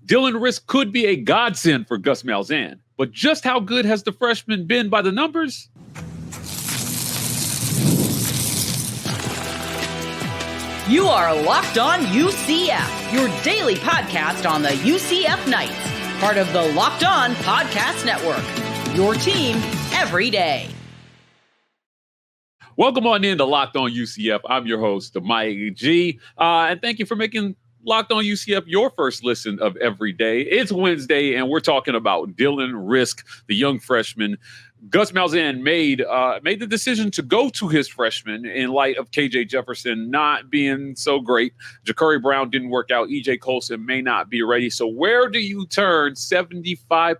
Dylan Rizk could be a godsend for Gus Malzahn, but just how good has the freshman been by the numbers? You are Locked On UCF, your daily podcast on the UCF Knights, part of the Locked On Podcast Network, your team every day. Welcome on in to Locked On UCF. I'm your host, Mike G, and thank you for making Locked On UCF your first listen of every day. It's Wednesday, and we're talking about Dylan Rizk, the young freshman. Gus Malzahn made the decision to go to his freshman in light of KJ Jefferson not being so great. Jacurri Brown didn't work out. EJ Colson may not be ready. So where do you turn 75%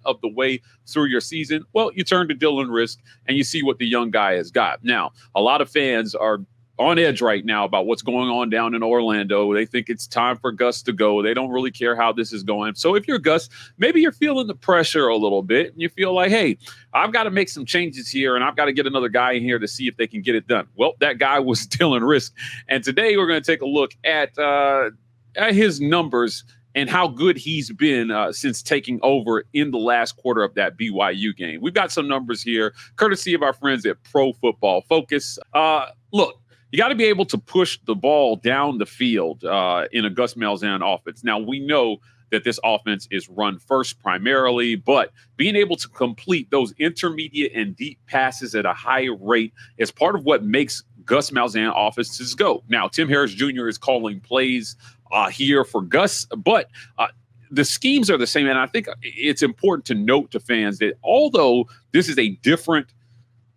of the way through your season? Well, you turn to Dylan Rizk and you see what the young guy has got. Now, a lot of fans are on edge right now about what's going on down in Orlando. They think it's time for Gus to go. They don't really care how this is going. So if you're Gus, maybe you're feeling the pressure a little bit and you feel like, hey, I've got to make some changes here and I've got to get another guy in here to see if they can get it done. Well, that guy was Dylan Rizk. And today we're going to take a look at his numbers and how good he's been since taking over in the last quarter of that BYU game. We've got some numbers here, courtesy of our friends at Pro Football Focus. Look, you got to be able to push the ball down the field in a Gus Malzahn offense. Now, we know that this offense is run first primarily, but being able to complete those intermediate and deep passes at a high rate is part of what makes Gus Malzahn offenses go. Now, Tim Harris Jr. is calling plays here for Gus, but the schemes are the same. And I think it's important to note to fans that although this is a different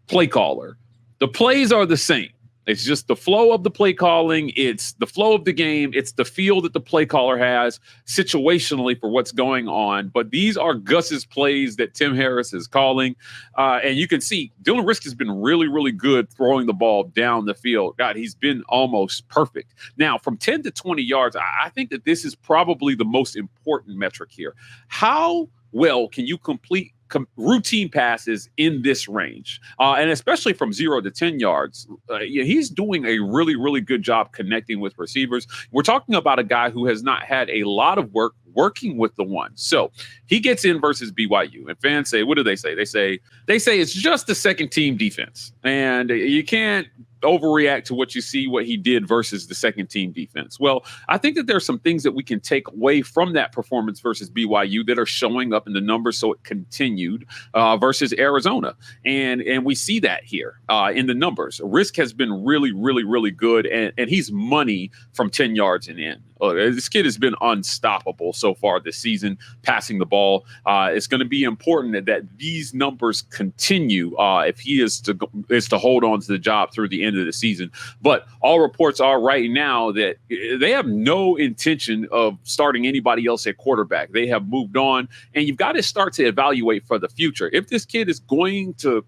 play caller, the plays are the same. It's just the flow of the play calling. It's the flow of the game. It's the feel that the play caller has situationally for what's going on. But these are Gus's plays that Tim Harris is calling. And you can see Dylan Rizk has been really, really good throwing the ball down the field. God, he's been almost perfect. Now, from 10 to 20 yards, I think that this is probably the most important metric here. How well can you complete routine passes in this range, and especially from 0 to 10 yards. He's doing a really, really good job connecting with receivers. We're talking about a guy who has not had a lot of work working with the one. So he gets in versus BYU, and fans say, what do they say? They say it's just the second team defense, and you can't overreact to what you see, what he did versus the second team defense. Well, I think that there's some things that we can take away from that performance versus BYU that are showing up in the numbers. So it continued versus Arizona. And we see that here in the numbers. Rizk has been really, really, really good. And he's money from 10 yards and in. This kid has been unstoppable so far this season, passing the ball. It's going to be important that these numbers continue if he is to hold on to the job through the end of the season. But all reports are right now that they have no intention of starting anybody else at quarterback. They have moved on, and you've got to start to evaluate for the future. If this kid is going to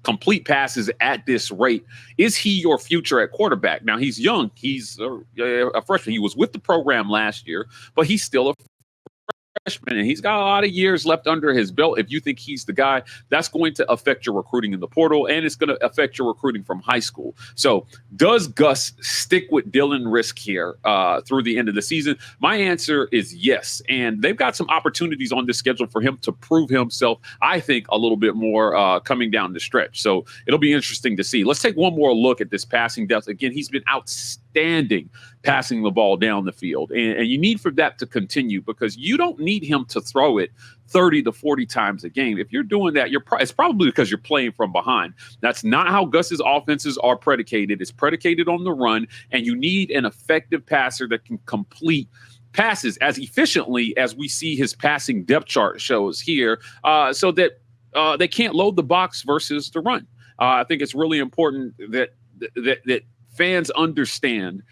complete passes at this rate, is he your future at quarterback? Now, he's young. He's a freshman. He was with the program last year, but he's still a freshman, and he's got a lot of years left under his belt. If you think he's the guy, that's going to affect your recruiting in the portal, and it's going to affect your recruiting from high school. So does Gus stick with Dylan Rizk here through the end of the season? My answer is yes, and they've got some opportunities on this schedule for him to prove himself, I think, a little bit more coming down the stretch. So it'll be interesting to see. Let's take one more look at this passing depth. Again, he's been outstanding passing the ball down the field. And you need for that to continue because you don't need him to throw it 30 to 40 times a game. If you're doing that, it's probably because you're playing from behind. That's not how Gus's offenses are predicated. It's predicated on the run, and you need an effective passer that can complete passes as efficiently as we see his passing depth chart shows here, so that they can't load the box versus the run. I think it's really important that fans understand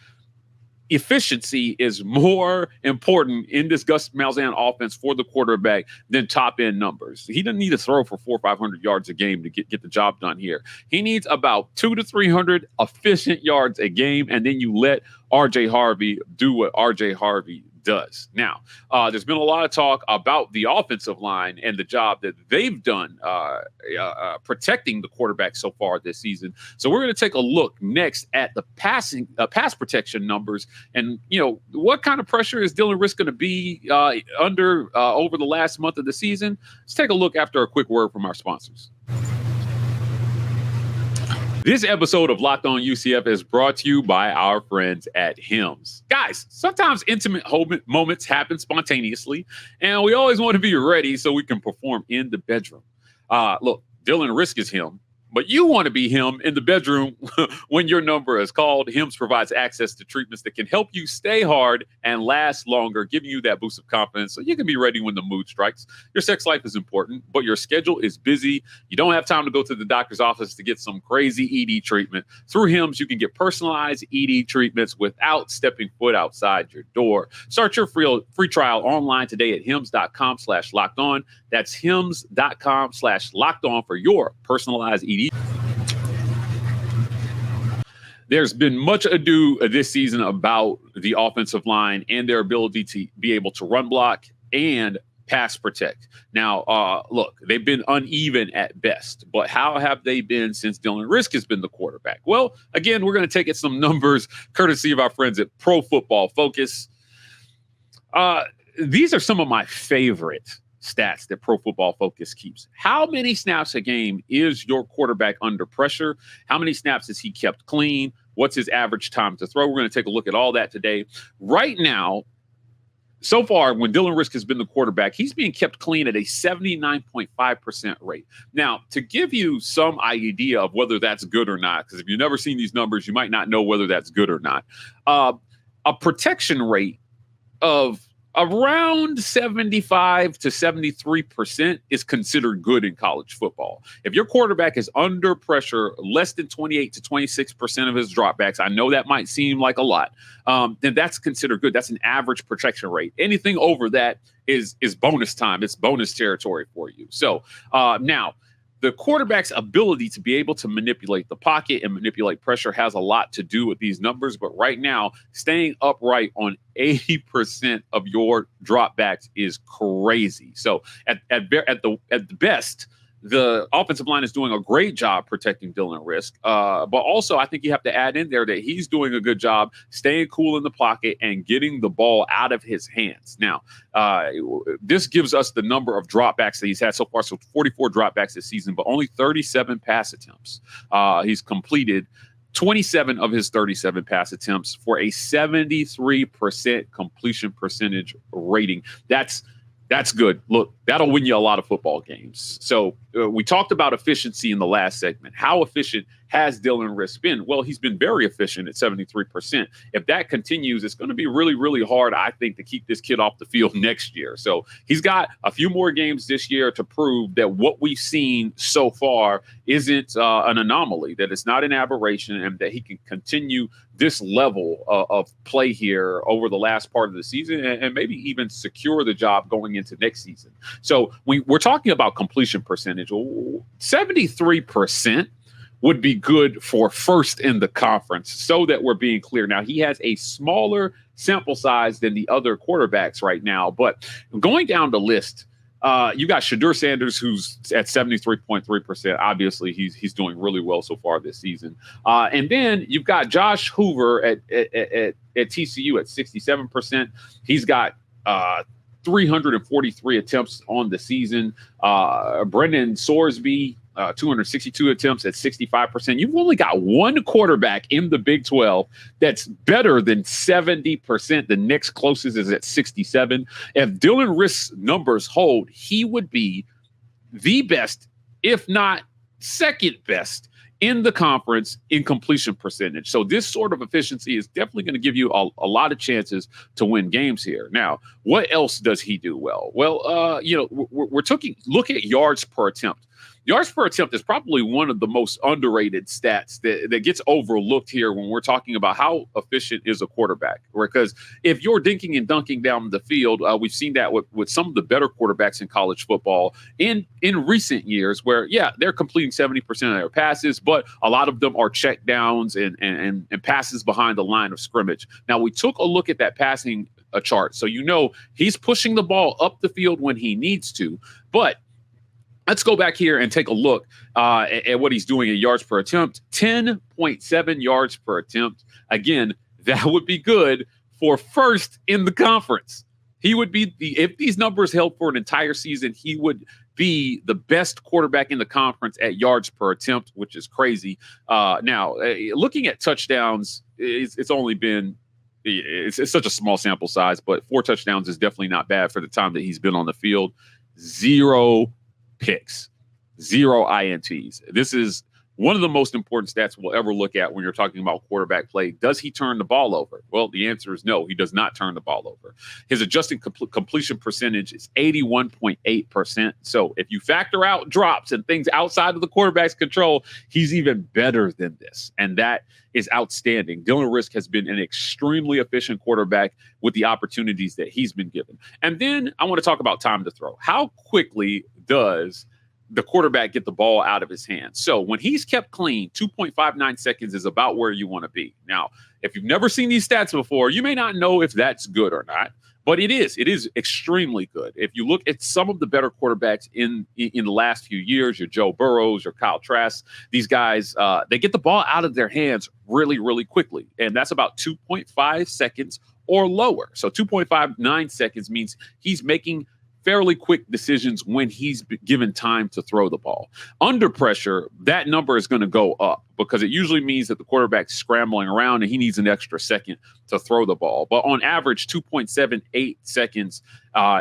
efficiency is more important in this Gus Malzahn offense for the quarterback than top-end numbers. He doesn't need to throw for 400 or 500 yards a game to get the job done here. He needs about 200 to 300 efficient yards a game, and then you let R.J. Harvey do what R.J. Harvey does. Now, there's been a lot of talk about the offensive line and the job that they've done protecting the quarterback so far this season. So we're going to take a look next at the pass protection numbers, and what kind of pressure is Dylan Rizk going to be under over the last month of the season. Let's take a look after a quick word from our sponsors. This episode of Locked On UCF is brought to you by our friends at Hims. Guys, sometimes intimate moments happen spontaneously, and we always want to be ready so we can perform in the bedroom. Look, Dylan Rizk is him, but you want to be him in the bedroom when your number is called. Hims provides access to treatments that can help you stay hard and last longer, giving you that boost of confidence so you can be ready when the mood strikes. Your sex life is important, but your schedule is busy. You don't have time to go to the doctor's office to get some crazy ED treatment. Through Hims, you can get personalized ED treatments without stepping foot outside your door. Start your free trial online today at hims.com/lockedon. That's hims.com/lockedon for your personalized ED. There's been much ado this season about the offensive line and their ability to be able to run block and pass protect. Now, look, they've been uneven at best, but how have they been since Dylan Rizk has been the quarterback? Well, again, we're going to take at some numbers courtesy of our friends at Pro Football Focus. These are some of my favorite stats that Pro Football Focus keeps. How many snaps a game is your quarterback under pressure? How many snaps has he kept clean? What's his average time to throw? We're going to take a look at all that today. Right now, so far, when Dylan Rizk has been the quarterback, he's being kept clean at a 79.5% rate. Now, to give you some idea of whether that's good or not, because if you've never seen these numbers, you might not know whether that's good or not. A protection rate of around 75 to 73% is considered good in college football. If your quarterback is under pressure, less than 28 to 26% of his dropbacks, I know that might seem like a lot, then that's considered good. That's an average protection rate. Anything over that is bonus time. It's bonus territory for you. So now, the quarterback's ability to be able to manipulate the pocket and manipulate pressure has a lot to do with these numbers. But right now, staying upright on 80% of your dropbacks is crazy. So at the best, the offensive line is doing a great job protecting Dylan Rizk. But also, I think you have to add in there that he's doing a good job staying cool in the pocket and getting the ball out of his hands. Now, this gives us the number of dropbacks that he's had so far. So 44 dropbacks this season, but only 37 pass attempts. He's completed 27 of his 37 pass attempts for a 73% completion percentage rating. That's good. Look, that'll win you a lot of football games. So we talked about efficiency in the last segment. How efficient has Dylan Rizk been? Well, he's been very efficient at 73%. If that continues, it's going to be really, really hard, I think, to keep this kid off the field next year. So he's got a few more games this year to prove that what we've seen so far isn't an anomaly, that it's not an aberration, and that he can continue this level of play here over the last part of the season and maybe even secure the job going into next season. So we're talking about completion percentage. 73% would be good for first in the conference, so that we're being clear. Now, he has a smaller sample size than the other quarterbacks right now, but going down the list, you got Shedeur Sanders, who's at 73.3%. Obviously, he's doing really well so far this season. And then you've got Josh Hoover at TCU at 67%. He's got 343 attempts on the season. Brendan Sorsby, 262 attempts at 65%. You've only got one quarterback in the Big 12 that's better than 70%. The next closest is at 67. If Dylan Rizk's numbers hold, he would be the best, if not second best, in the conference in completion percentage. So this sort of efficiency is definitely going to give you a lot of chances to win games here. Now, what else does he do well? Well, we're look at yards per attempt. Yards per attempt is probably one of the most underrated stats that gets overlooked here when we're talking about how efficient is a quarterback. Because if you're dinking and dunking down the field, we've seen that with some of the better quarterbacks in college football in recent years where, yeah, they're completing 70% of their passes, but a lot of them are check downs and passes behind the line of scrimmage. Now, we took a look at that passing chart. So he's pushing the ball up the field when he needs to. But let's go back here and take a look at what he's doing in yards per attempt. 10.7 yards per attempt. Again, that would be good for first in the conference. He would be if these numbers held for an entire season, he would be the best quarterback in the conference at yards per attempt, which is crazy. Now, looking at touchdowns, it's only been it's such a small sample size, but 4 touchdowns is definitely not bad for the time that he's been on the field. 0 picks, 0 INTs. This is one of the most important stats we'll ever look at when you're talking about quarterback play. Does he turn the ball over? Well, the answer is no. He does not turn the ball over. His adjusted completion percentage is 81.8%. So if you factor out drops and things outside of the quarterback's control, he's even better than this. And that is outstanding. Dylan Rizk has been an extremely efficient quarterback with the opportunities that he's been given. And then I want to talk about time to throw. How quickly does the quarterback get the ball out of his hands? So when he's kept clean, 2.59 seconds is about where you want to be. Now, if you've never seen these stats before, you may not know if that's good or not, but it is extremely good. If you look at some of the better quarterbacks in the last few years, your Joe Burrows, your Kyle Trask, these guys, they get the ball out of their hands really, really quickly. And that's about 2.5 seconds or lower. So 2.59 seconds means he's making fairly quick decisions when he's given time to throw the ball. Under pressure, that number is going to go up because it usually means that the quarterback's scrambling around and he needs an extra second to throw the ball. But on average, 2.78 seconds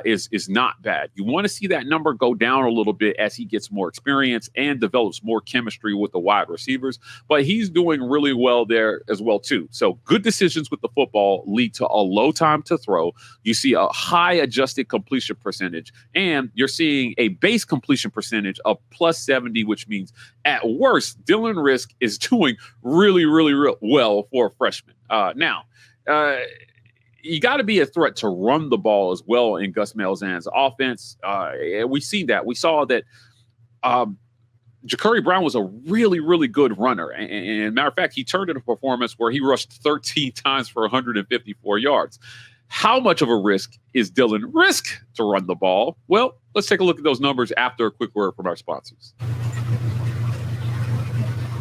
is not bad. You want to see that number go down a little bit as he gets more experience and develops more chemistry with the wide receivers. But he's doing really well there as well, too. So good decisions with the football lead to a low time to throw. You see a high adjusted completion percentage, and you're seeing a base completion percentage of plus 70, which means at worst, Dylan Rizk is doing really, really, really well for a freshman. Now, you got to be a threat to run the ball as well in Gus Malzahn's offense. We've seen that. We saw that Jacurri Brown was a really, really good runner. And matter of fact, he turned in a performance where he rushed 13 times for 154 yards. How much of a risk is Dylan Rizk to run the ball? Well, let's take a look at those numbers after a quick word from our sponsors.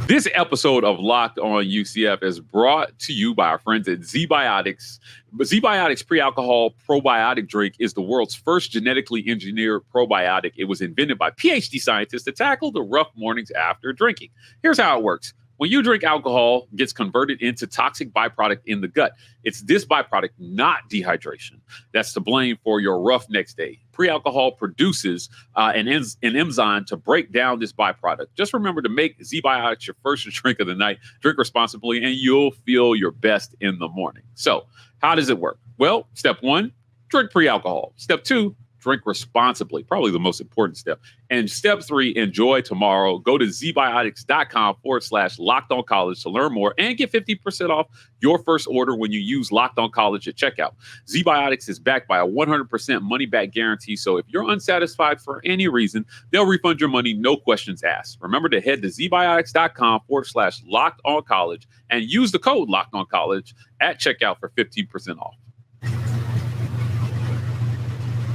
This episode of Locked On UCF is brought to you by our friends at ZBiotics. ZBiotics pre-alcohol probiotic drink is the world's first genetically engineered probiotic. It was invented by PhD scientists to tackle the rough mornings after drinking. Here's how it works. When you drink alcohol, it gets converted into toxic byproduct in the gut. It's this byproduct, not dehydration, that's to blame for your rough next day. Pre-alcohol produces an enzyme to break down this byproduct. Just remember to make ZBiotics your first drink of the night. Drink responsibly, and you'll feel your best in the morning. So how does it work? Well, step 1, drink pre-alcohol. Step 2, drink responsibly, probably the most important step. And step 3, enjoy tomorrow. Go to ZBiotics.com/LockedOnCollege to learn more and get 50% off your first order when you use Locked On College at checkout. ZBiotics is backed by a 100% money-back guarantee, so if you're unsatisfied for any reason, they'll refund your money, no questions asked. Remember to head to ZBiotics.com/LockedOnCollege and use the code LockedOnCollege at checkout for 15% off.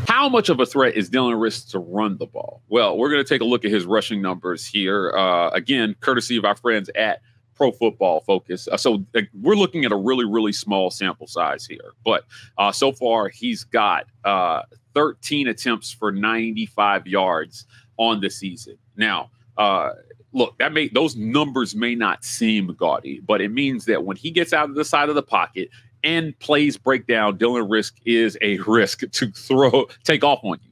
How much of a threat is Dylan Rizk to run the ball? Well, we're going to take a look at his rushing numbers here. Again, courtesy of our friends at Pro Football Focus. So we're looking at a really, really small sample size here. But so far, he's got 13 attempts for 95 yards on the season. Now, look, those numbers may not seem gaudy, but it means that when he gets out of the side of the pocket and plays breakdown, Dylan Rizk is a risk to take off on you.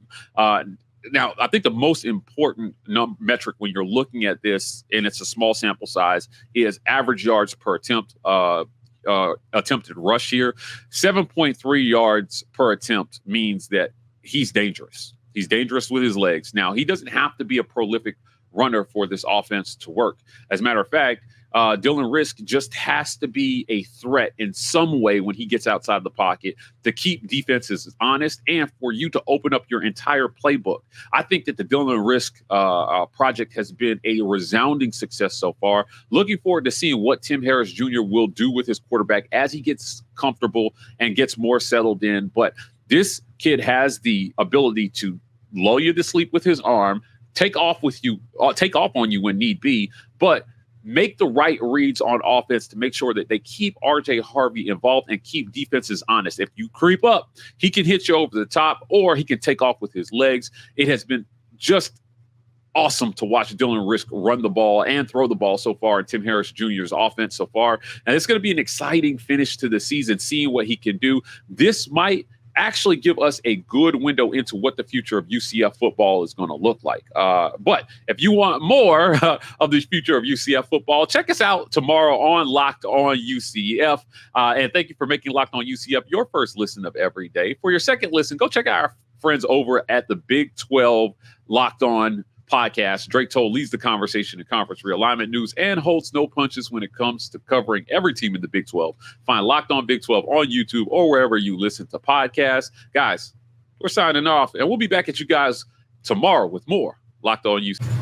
Now, I think the most important metric when you're looking at this, and it's a small sample size, is average yards per attempt, attempted rush here. 7.3 yards per attempt means that he's dangerous. He's dangerous with his legs. Now, he doesn't have to be a prolific runner for this offense to work. As a matter of fact, Dylan Rizk just has to be a threat in some way when he gets outside the pocket to keep defenses honest and for you to open up your entire playbook. I think that the Dylan Rizk project has been a resounding success so far. Looking forward to seeing what Tim Harris Jr. will do with his quarterback as he gets comfortable and gets more settled in. But this kid has the ability to lull you to sleep with his arm, take off on you when need be, but make the right reads on offense to make sure that they keep RJ Harvey involved and keep defenses honest. If you creep up, he can hit you over the top or he can take off with his legs. It has been just awesome to watch Dylan Rizk run the ball and throw the ball so far in Tim Harris Jr.'s offense so far. And it's going to be an exciting finish to the season, seeing what he can do. This might actually give us a good window into what the future of UCF football is going to look like. But if you want more of the future of UCF football, check us out tomorrow on Locked On UCF. And thank you for making Locked On UCF your first listen of every day. For your second listen, go check out our friends over at the Big 12 Locked On podcast. Drake Toll leads the conversation in conference realignment news and holds no punches when it comes to covering every team in the Big 12. Find Locked On Big 12 on YouTube or wherever you listen to podcasts. Guys, we're signing off, and we'll be back at you guys tomorrow with more Locked On UCF.